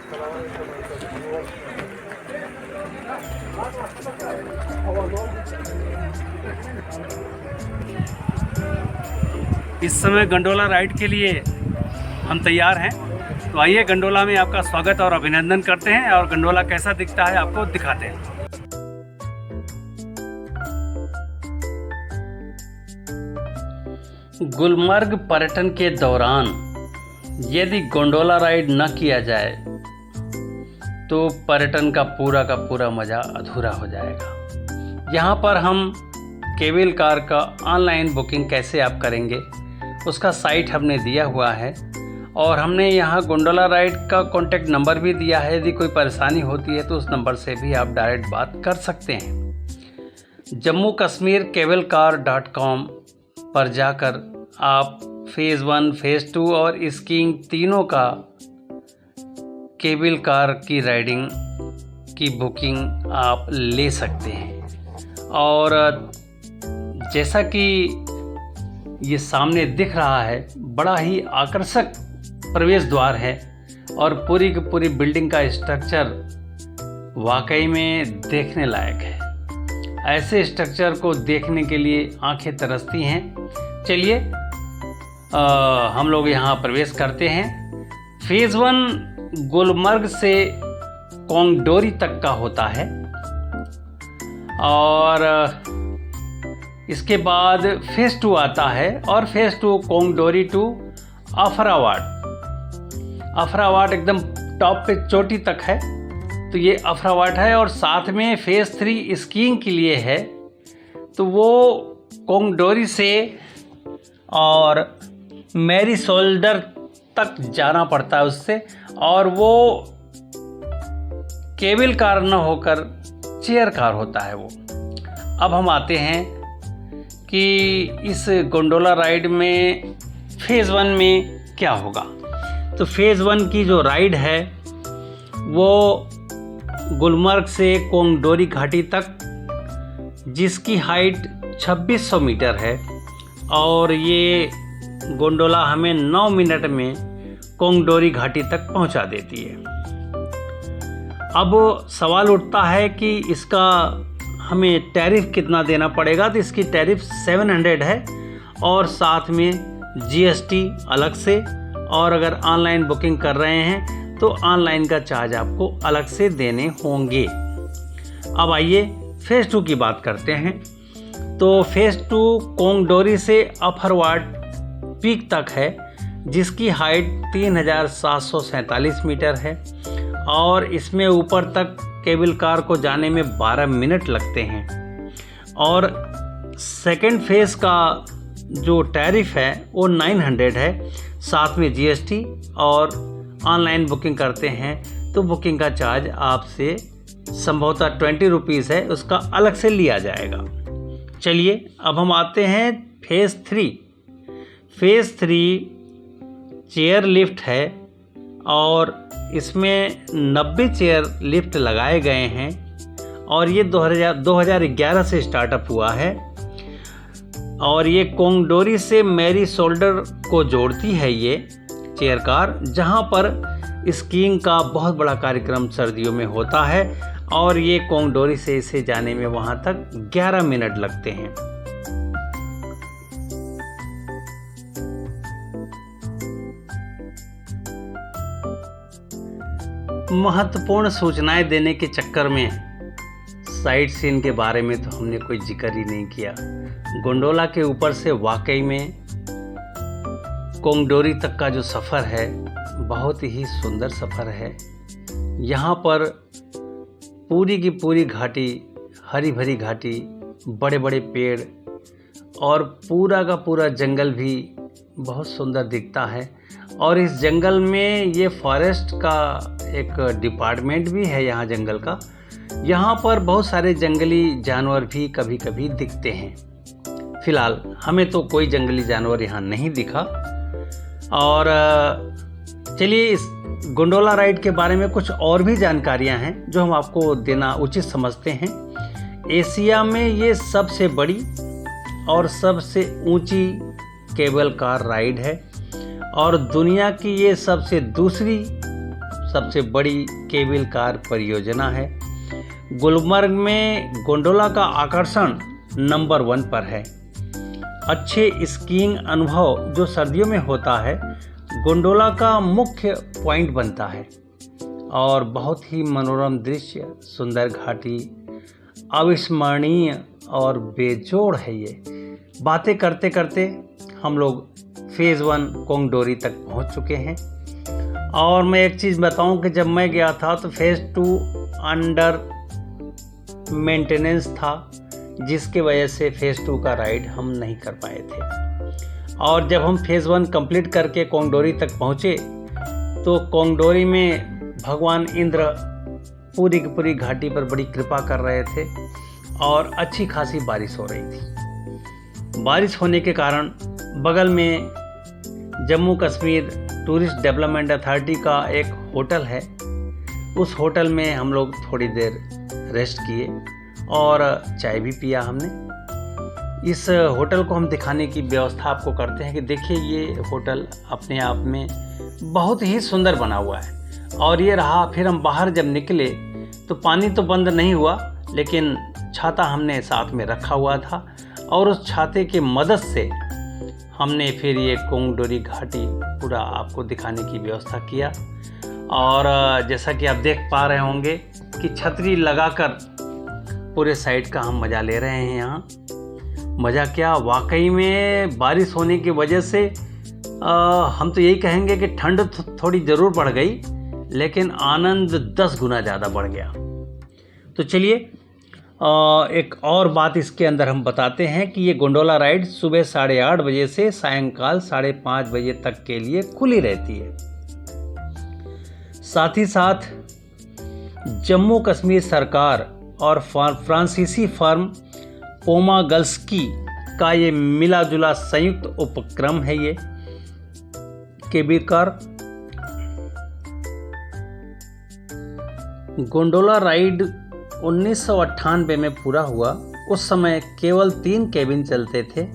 इस समय gondola ride के लिए हम तैयार हैं। तो आइए गंडोला में आपका स्वागत और अभिनंदन करते हैं और गंडोला कैसा दिखता है आपको दिखाते हैं। गुलमर्ग पर्यटन के दौरान यदि गोंडोला राइड न किया जाए तो पर्यटन का पूरा मज़ा अधूरा हो जाएगा। यहाँ पर हम केबल कार का ऑनलाइन बुकिंग कैसे आप करेंगे उसका साइट हमने दिया हुआ है और हमने यहाँ गोंडोला राइड का कॉन्टैक्ट नंबर भी दिया है। यदि कोई परेशानी होती है तो उस नंबर से भी आप डायरेक्ट बात कर सकते हैं। जम्मू कश्मीर केबल car.com पर जाकर आप फेज़ 1, फेज़ 2 और स्कीइंग तीनों का केबल कार की राइडिंग की बुकिंग आप ले सकते हैं। और जैसा कि ये सामने दिख रहा है, बड़ा ही आकर्षक प्रवेश द्वार है और पूरी की पूरी बिल्डिंग का स्ट्रक्चर वाकई में देखने लायक है। ऐसे स्ट्रक्चर को देखने के लिए आंखें तरसती हैं। चलिए हम लोग यहाँ प्रवेश करते हैं। फेज़ 1 गुलमर्ग से कोंगडोरी तक का होता है और इसके बाद फेज़ 2 आता है और फेज़ 2 कोंगडोरी टू अफरावाट एकदम टॉप पे चोटी तक है। तो ये अफरावाट है और साथ में फेज़ 3 स्कीइंग के लिए है। तो वो कोंगडोरी से और मैरी सोल्डर तक जाना पड़ता है उससे, और वो केबल कार न होकर चेयर कार होता है वो। अब हम आते हैं कि इस गोंडोला राइड में फेज़ 1 में क्या होगा। तो फेज़ 1 की जो राइड है वो गुलमर्ग से कोंगडोरी घाटी तक, जिसकी हाइट 2600 मीटर है और ये गोंडोला हमें 9 मिनट में कोंगडोरी घाटी तक पहुंचा देती है। अब सवाल उठता है कि इसका हमें टैरिफ कितना देना पड़ेगा। तो इसकी टैरिफ 700 है और साथ में जीएसटी अलग से, और अगर ऑनलाइन बुकिंग कर रहे हैं तो ऑनलाइन का चार्ज आपको अलग से देने होंगे। अब आइए फेज़ 2 की बात करते हैं। तो फेज़ 2 कोंगडोरी से अफरवाट पीक तक है, जिसकी हाइट 3747 मीटर है और इसमें ऊपर तक केबल कार को जाने में 12 मिनट लगते हैं। और सेकंड फेज़ का जो टैरिफ है वो 900 है, साथ में जीएसटी, और ऑनलाइन बुकिंग करते हैं तो बुकिंग का चार्ज आपसे संभवतः 20 रुपीज़ है, उसका अलग से लिया जाएगा। चलिए अब हम आते हैं फेज़ 3। फेज़ 3 चेयर लिफ्ट है और इसमें 90 चेयर लिफ्ट लगाए गए हैं और ये 2011 से स्टार्टअप हुआ है और ये कोंगडोरी से मैरी सोल्डर को जोड़ती है ये चेयर कार, जहाँ पर स्कीइंग का बहुत बड़ा कार्यक्रम सर्दियों में होता है और ये कोंगडोरी से इसे जाने में वहाँ तक 11 मिनट लगते हैं। महत्वपूर्ण सूचनाएं देने के चक्कर में साइट सीन के बारे में तो हमने कोई जिक्र ही नहीं किया। गोंडोला के ऊपर से वाकई में कोंगडोरी तक का जो सफ़र है बहुत ही सुंदर सफ़र है। यहाँ पर पूरी की पूरी घाटी, हरी भरी घाटी, बड़े बड़े पेड़ और पूरा का पूरा जंगल भी बहुत सुंदर दिखता है। और इस जंगल में ये फॉरेस्ट का एक डिपार्टमेंट भी है यहाँ जंगल का। यहाँ पर बहुत सारे जंगली जानवर भी कभी कभी दिखते हैं। फ़िलहाल हमें तो कोई जंगली जानवर यहाँ नहीं दिखा। और चलिए इस गोंडोला राइड के बारे में कुछ और भी जानकारियाँ हैं जो हम आपको देना उचित समझते हैं। एशिया में ये सबसे बड़ी और सबसे ऊंची केबल कार राइड है और दुनिया की ये सबसे सबसे बड़ी केबल कार परियोजना है। गुलमर्ग में गोंडोला का आकर्षण नंबर 1 पर है। अच्छे स्कीइंग अनुभव जो सर्दियों में होता है गोंडोला का मुख्य पॉइंट बनता है और बहुत ही मनोरम दृश्य, सुंदर घाटी, अविस्मरणीय और बेजोड़ है ये। बातें करते करते हम लोग फेज़ 1 कोंगडोरी तक पहुंच चुके हैं। और मैं एक चीज़ बताऊं कि जब मैं गया था तो फेज़ 2 अंडर मेंटेनेंस था, जिसके वजह से फेज़ 2 का राइड हम नहीं कर पाए थे। और जब हम फेज़ 1 कंप्लीट करके कोंगडोरी तक पहुँचे तो कोंगडोरी में भगवान इंद्र पूरी की पूरी घाटी पर बड़ी कृपा कर रहे थे और अच्छी खासी बारिश हो रही थी। बारिश होने के कारण बगल में Jammu Kashmir tourist development authority का एक होटल है। उस होटल में हम लोग थोड़ी देर रेस्ट किए और चाय भी पिया हमने। इस होटल को हम दिखाने की व्यवस्था आपको करते हैं कि देखिए ये होटल अपने आप में बहुत ही सुंदर बना हुआ है। और ये रहा, फिर हम बाहर जब निकले तो पानी तो बंद नहीं हुआ, लेकिन छाता हमने साथ में रखा हुआ था और उस छाते की मदद से हमने फिर ये कोंगडोरी घाटी पूरा आपको दिखाने की व्यवस्था किया। और जैसा कि आप देख पा रहे होंगे कि छतरी लगाकर पूरे साइड का हम मज़ा ले रहे हैं। यहाँ मज़ा क्या, वाकई में बारिश होने की वजह से हम तो यही कहेंगे कि ठंड थोड़ी ज़रूर बढ़ गई, लेकिन आनंद 10 गुना ज़्यादा बढ़ गया। तो चलिए एक और बात इसके अंदर हम बताते हैं कि ये गोंडोला राइड सुबह 8:30 बजे से सायंकाल 5:30 बजे तक के लिए खुली रहती है। साथ ही साथ जम्मू कश्मीर सरकार और फ्रांसीसी फर्म पोमागल्स्की का ये मिला जुला संयुक्त उपक्रम है। ये केबल कार गोंडोला राइड 1998 में पूरा हुआ। उस समय केवल 3 केबिन चलते थे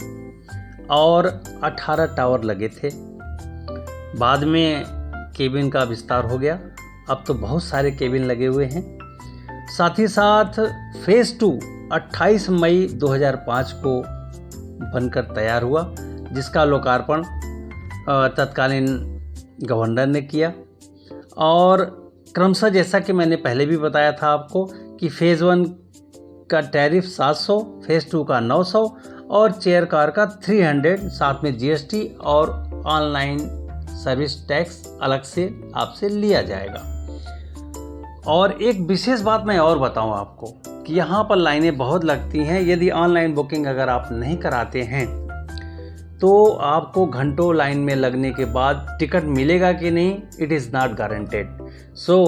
और 18 टावर लगे थे। बाद में केबिन का विस्तार हो गया, अब तो बहुत सारे केबिन लगे हुए हैं। साथ ही साथ फेज़ 2 28 मई 2005 को बनकर तैयार हुआ, जिसका लोकार्पण तत्कालीन गवर्नर ने किया। और क्रमशः जैसा कि मैंने पहले भी बताया था आपको कि फेज़ 1 का टैरिफ 700, फेज़ 2 का 900 और चेयर कार का 300, साथ में जीएसटी और ऑनलाइन सर्विस टैक्स अलग से आपसे लिया जाएगा। और एक विशेष बात मैं और बताऊं आपको कि यहाँ पर लाइनें बहुत लगती हैं। यदि ऑनलाइन बुकिंग अगर आप नहीं कराते हैं तो आपको घंटों लाइन में लगने के बाद टिकट मिलेगा कि नहीं, इट इज़ नॉट गारंटेड। सो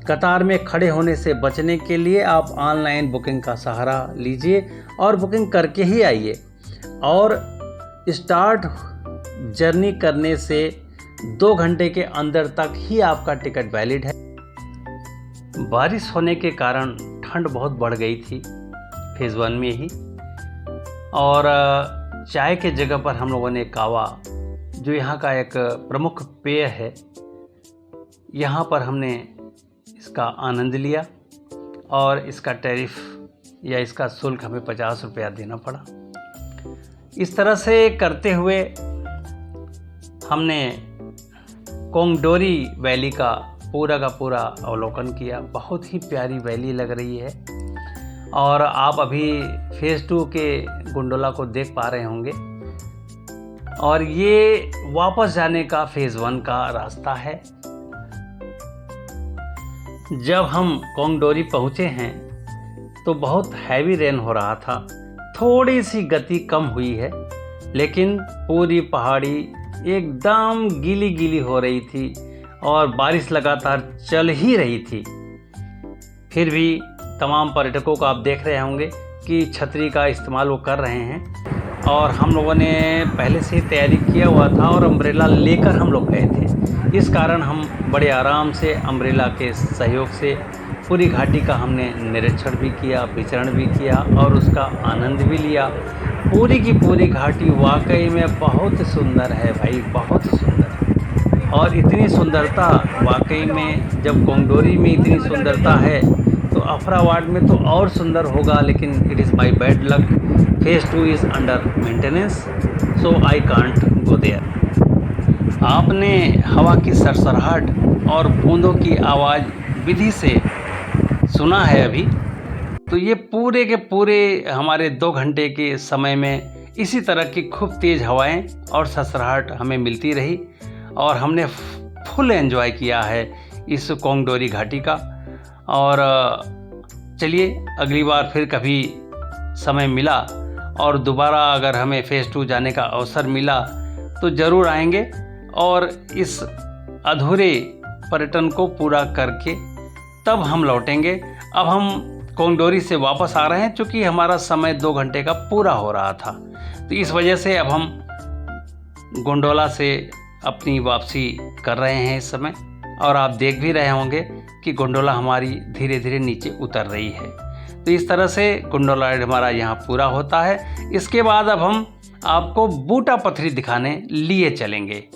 कतार में खड़े होने से बचने के लिए आप ऑनलाइन बुकिंग का सहारा लीजिए और बुकिंग करके ही आइए। और स्टार्ट जर्नी करने से 2 घंटे के अंदर तक ही आपका टिकट वैलिड है। बारिश होने के कारण ठंड बहुत बढ़ गई थी फेज़ 1 में ही, और चाय के जगह पर हम लोगों ने कावा, जो यहाँ का एक प्रमुख पेय है, यहाँ पर हमने इसका आनंद लिया और इसका टैरिफ या इसका शुल्क हमें 50 रुपया देना पड़ा। इस तरह से करते हुए हमने कोंगडोरी वैली का पूरा अवलोकन किया। बहुत ही प्यारी वैली लग रही है और आप अभी फेज़ 2 के गोंडोला को देख पा रहे होंगे। और ये वापस जाने का फेज़ 1 का रास्ता है। जब हम कोंगडोरी पहुँचे हैं तो बहुत हैवी रेन हो रहा था, थोड़ी सी गति कम हुई है, लेकिन पूरी पहाड़ी एकदम गीली गीली हो रही थी और बारिश लगातार चल ही रही थी। फिर भी तमाम पर्यटकों को आप देख रहे होंगे कि छतरी का इस्तेमाल वो कर रहे हैं और हम लोगों ने पहले से ही तैयारी किया हुआ था और अम्ब्रेला लेकर हम लोग गए थे। इस कारण हम बड़े आराम से अम्ब्रेला के सहयोग से पूरी घाटी का हमने निरीक्षण भी किया, विचरण भी किया और उसका आनंद भी लिया। पूरी की पूरी घाटी वाकई में बहुत सुंदर है भाई, बहुत सुंदर। और इतनी सुंदरता, वाकई में जब कोंगडोरी में इतनी सुंदरता है तो अफ्रावाड में तो और सुंदर होगा, लेकिन it is my bad luck, phase 2 is under maintenance, so I can't go there. आपने हवा की सरसराहट और बूंदों की आवाज़ विधि से सुना है अभी, तो ये पूरे के पूरे हमारे 2 घंटे के समय में इसी तरह की खूब तेज़ हवाएं और सरसराहट हमें मिलती रही और हमने फुल एंजॉय किया है इस कोंगडोरी घाटी का। और चलिए अगली बार फिर कभी समय मिला और दोबारा अगर हमें फेज़ 2 जाने का अवसर मिला तो ज़रूर आएंगे और इस अधूरे पर्यटन को पूरा करके तब हम लौटेंगे। अब हम कोंगडोरी से वापस आ रहे हैं, चूँकि हमारा समय 2 घंटे का पूरा हो रहा था, तो इस वजह से अब हम गोंडोला से अपनी वापसी कर रहे हैं इस समय। और आप देख भी रहे होंगे कि गोंडोला हमारी धीरे धीरे नीचे उतर रही है। तो इस तरह से गोंडोला राइड हमारा यहाँ पूरा होता है। इसके बाद अब हम आपको बूटा पथरी दिखाने लिए चलेंगे।